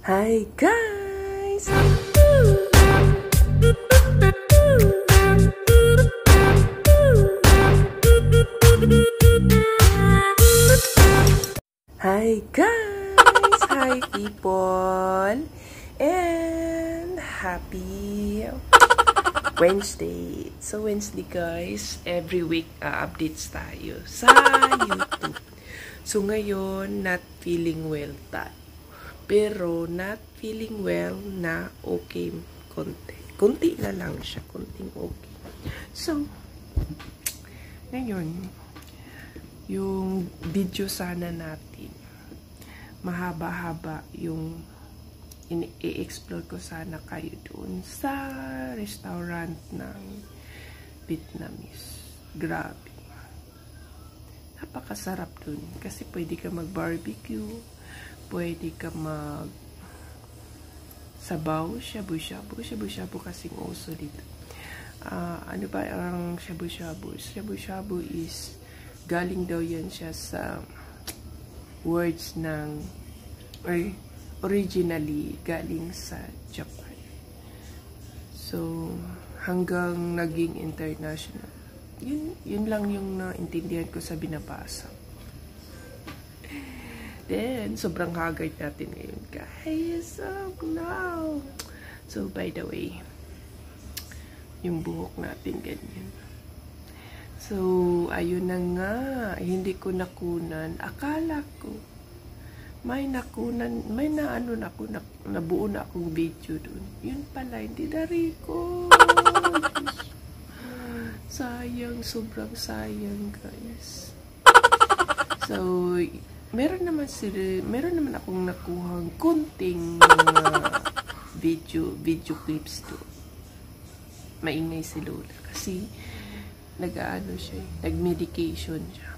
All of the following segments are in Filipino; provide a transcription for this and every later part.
Hi guys! Hi guys! Hi people! And happy Wednesday! So Wednesday guys, every week updates tayo sa YouTube. So ngayon, not feeling well tayo. Pero not feeling well na okay konti. Kunti na lang siya, kunting okay. So, ngayon, yung video sana natin, mahaba-haba yung i-explore ko sana kayo doon sa restaurant ng Vietnamese. Grabe. Napakasarap doon kasi pwede ka mag-barbecue, pwede ka mag sabaw, shabu-shabu. Shabu-shabu kasing uso dito. Ano ba ang shabu-shabu? Shabu-shabu is galing daw yan siya sa words ng originally galing sa Japan. So, hanggang naging international. Yun lang yung naintindihan ko sa binabasa. Then, sobrang haggard natin ngayon, guys. Oh, no. So, by the way, yung buhok natin ganyan. So, ayun na nga. Hindi ko nakunan. Akala ko, may nakunan, may nabuo na akong video dun. Yun pala, hindi na rin ko. Sayang, sobrang sayang, guys. So, meron naman akong nakuhang kunting video clips to. Maingay si Lola kasi nag-medication siya.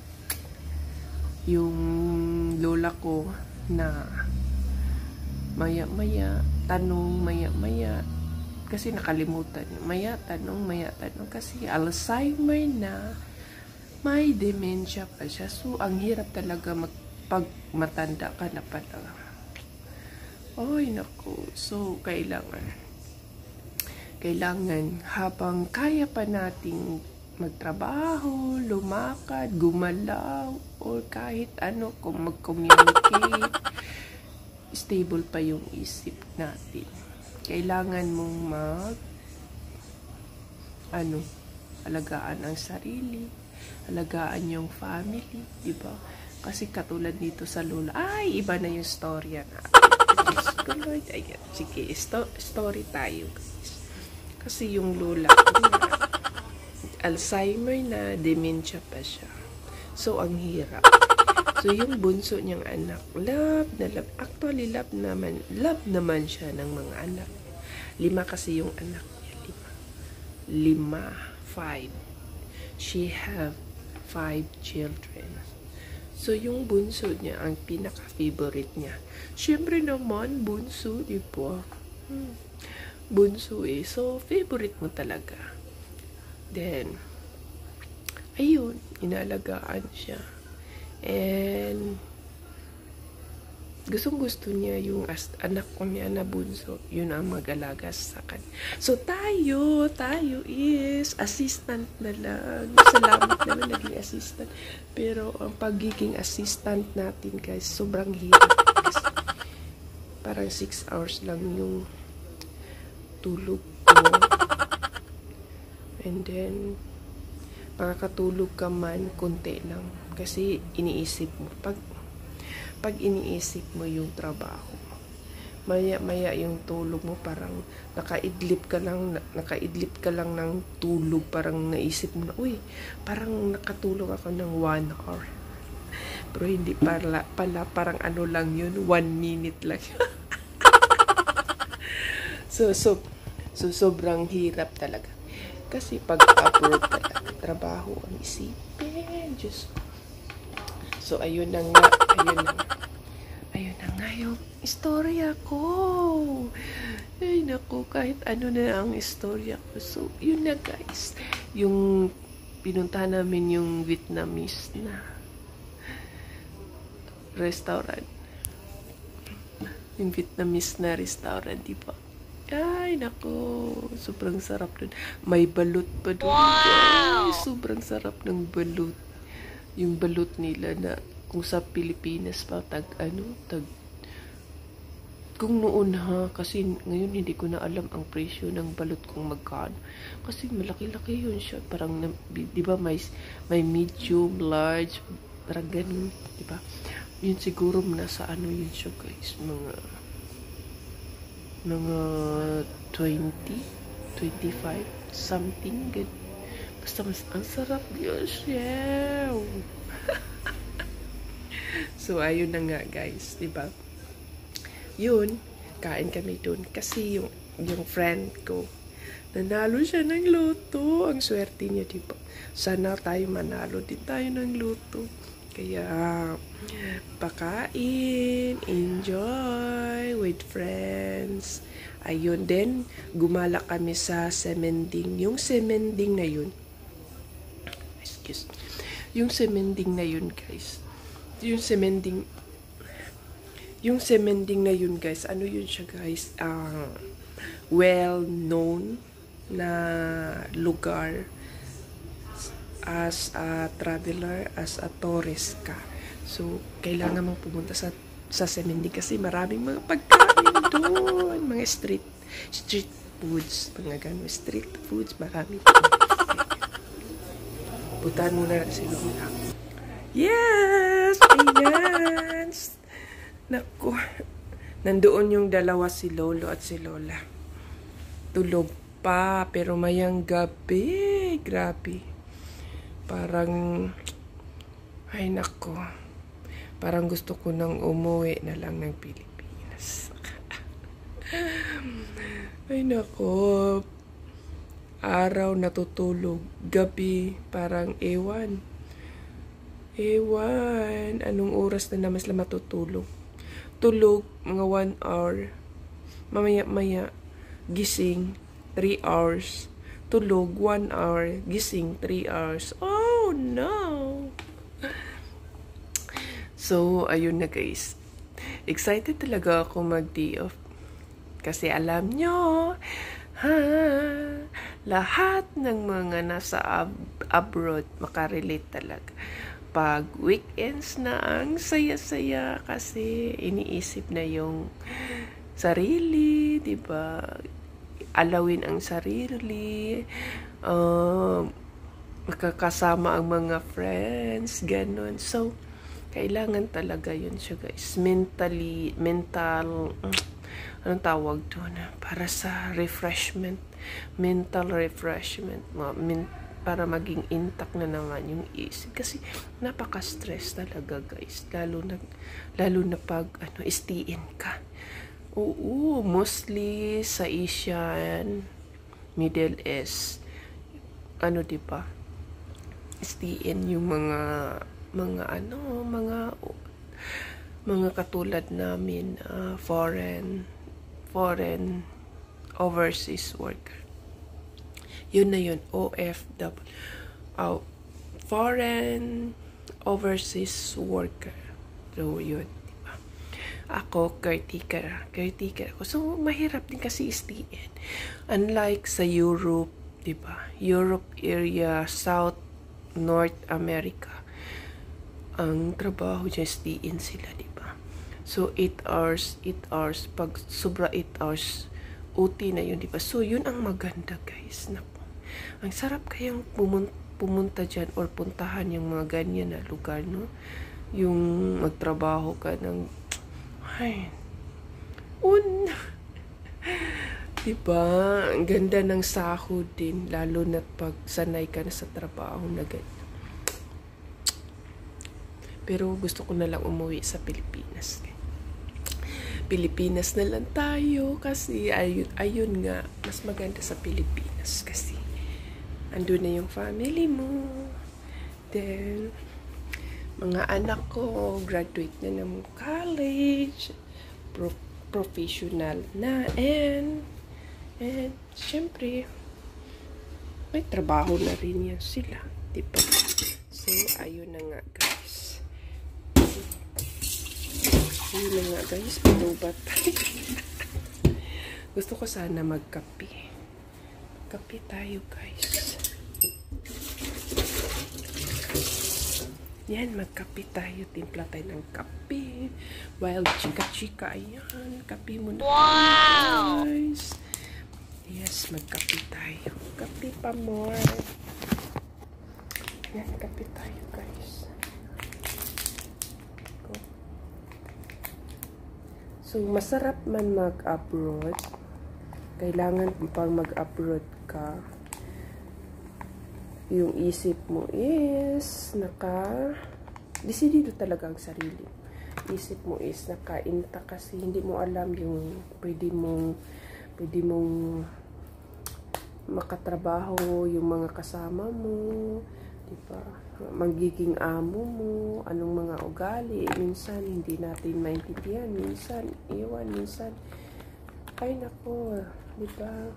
Yung lola ko na maya-maya kasi nakalimutan. Maya tanong kasi Alzheimer na, may dementia pa siya. So, ang hirap talaga pag matanda ka na pala. Ay, naku. So, kailangan habang kaya pa nating magtrabaho, lumakad, gumalaw, or kahit ano, kung mag-communicate, stable pa yung isip natin. Kailangan mong alagaan ang sarili, alagaan yung family, di ba? Kasi katulad dito sa lola, ay, iba na yung storya na. Ayan, sige, story tayo, guys. Kasi yung lola, Alzheimer na, dementia pa siya. So, ang hirap. So, yung bunso niyang anak, love na love. Actually, love naman siya ng mga anak. 5 kasi yung anak niya, 5. She have 5 children. So, yung bunso niya, ang pinaka-favorite niya. Siyempre naman, bunso, di ba? Bunso eh. So, favorite mo talaga. Then, ayun, inalagaan siya. And, gustong-gusto niya yung anak ko niya na bunso. Yun ang mag-alaga sa kanya. So, tayo is assistant na lang. Salamat naman naging assistant. Pero, ang pagiging assistant natin, guys, sobrang hirap. Parang 6 hours lang yung tulog ko. And then, makakatulog ka man, konti lang. Kasi, iniisip mo. Pag iniisip mo yung trabaho, maya yung tulog mo, parang nakaidlip ka lang ng tulog, parang naisip mo na, uy, parang nakatulog ako ng 1 hour. Pero hindi pala parang ano lang yun, 1 minute lang. So, sobrang hirap talaga. Kasi pag upload talaga, trabaho ang isipin. Diyos. So, ayun na nga yung istorya ko. Ay, naku, kahit ano na ang istorya ko. So, yun na guys. Yung pinunta namin yung Vietnamese na restaurant. Yung Vietnamese na restaurant, di ba? Ay, nako. Sobrang sarap dun. May balut pa dun. Wow! Ay, sobrang sarap ng balut. Yung balut nila na kung sa Pilipinas pa, kung noon ha, kasi ngayon hindi ko na alam ang presyo ng balut kung magkano. Kasi malaki-laki yun siya. Parang, di ba, may medium, large, parang ganun, di ba? Yun siguro nasa ano yun siya, guys. Mga 20, 25, something good. Basta ang sarap yun siya. So, ayun na nga, guys, di ba? Yun, kain kami dun. Kasi yung friend ko, nanalo siya ng loto. Ang swerte niya, diba? Sana tayo manalo din tayo ng loto. Kaya, pakain, enjoy with friends. Ayun, then, gumala kami sa semending. Yung semending na yun, yung semending na yun, guys. Yung semending na yun, guys, ano yun siya, guys? Well-known na lugar as a traveler, as a tourist ka. So, kailangan mong pumunta sa semending kasi maraming mga pagkain doon. Mga street foods. Mga ganun, street foods, marami. Puntahan muna natin si Lola. Yes! Ayan! Naku, nandoon yung dalawa, si Lolo at si Lola. Tulog pa, pero mayang gabi. Grabe. Parang, ay naku. Parang gusto ko nang umuwi na lang ng Pilipinas. Ay naku. Araw natutulog. Gabi, parang ewan. Anong oras na naman sila matutulog? Tulog, mga 1 hour. Mamaya-maya, gising, 3 hours. Tulog, 1 hour. Gising, 3 hours. Oh, no! So, ayun na, guys. Excited talaga ako mag-day off. Kasi alam nyo, lahat ng mga nasa abroad, makarelate talaga. Pag weekends na, ang saya-saya kasi iniisip na yung sarili, di ba? Alawin ang sarili, makakasama ang mga friends, ganun. So, kailangan talaga yun siya, guys. Mental, anong tawag doon? Para sa refreshment, mental refreshment, para maging intact na naman yung isip. Kasi napaka-stress talaga, guys. Lalo na pag istiin ka. Oo, mostly sa Asian, Middle East, diba? Istiin yung mga katulad namin, foreign overseas worker. Yun na yun, OFW. Foreign Overseas Worker. So, yun. Diba? Ako, caretaker ako. So, mahirap din kasi istiin. Unlike sa Europe, diba? Europe area, South, North America. Ang trabaho dyan, istiin sila, diba? So, 8 hours. Pag sobra 8 hours, OT na yun, diba? So, yun ang maganda, guys. Ang sarap kayang pumunta dyan or puntahan yung mga ganyan na lugar, no? Yung magtrabaho ka ng diba? Ang ganda ng sahod din, lalo na pag sanay ka na sa trabaho na ganyan. Pero gusto ko na lang umuwi sa Pilipinas. Pilipinas na lang tayo kasi ayun nga, mas maganda sa Pilipinas kasi andun na yung family mo. Then, mga anak ko, graduate na ng college, professional na, and syempre, may trabaho na rin yan sila, diba? So, ayun na nga, guys. Yun na nga guys, pinubat. Gusto ko sana magkape. Kape tayo guys. Yan, magkape tayo. Timpla tayo ng kape. Wild chika-chika. Ayan, kape muna. Wow! Guys. Yes, magkape tayo. Kape pa more. Yan, kape tayo guys. So, masarap man mag-abroad. Kailangan pang mag-abroad ka, yung isip mo is decidido talaga ang sarili. Isip mo is nakainta kasi hindi mo alam yung pwede mong makatrabaho yung mga kasama mo, diba? Magiging amo mo, anong mga ugali, minsan hindi natin maintindihan, minsan iwan, minsan ay nako, diba?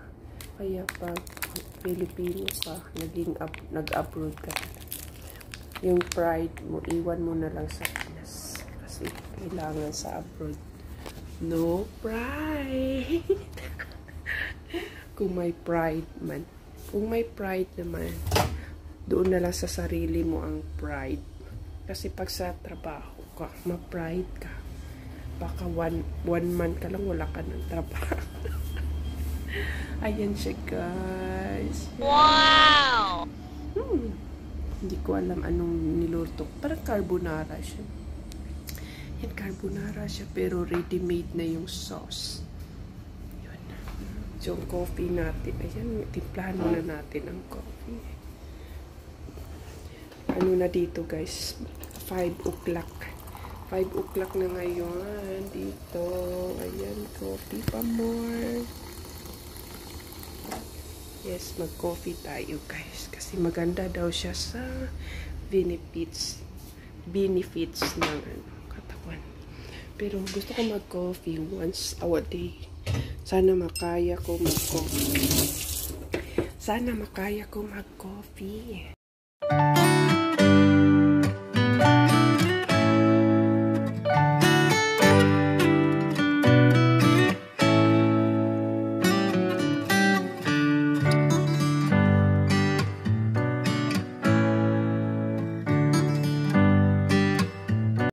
Kaya pag Pilipino ka, nag-abroad ka, yung pride mo, iwan mo na lang sa Pinas kasi kailangan sa abroad no pride. Kung may pride naman, doon na lang sa sarili mo ang pride. Kasi pag sa trabaho ka, ma-pride ka. Baka one month ka lang, wala ka ng trabaho. Ayan siya, guys. Wow! Hindi ko alam anong niluto. Parang carbonara siya. Yan, carbonara siya, pero ready-made na yung sauce. Yun. So, yung coffee natin. Ayan, timplahan muna natin ang coffee. Ano na dito guys, 5 o'clock. 5 o'clock na ngayon dito. Ayan, coffee pa more. Yes, mag-coffee tayo guys. Kasi maganda daw siya sa benefits ng katawan. Pero gusto ko mag-coffee once a day. Sana makaya ko mag-coffee.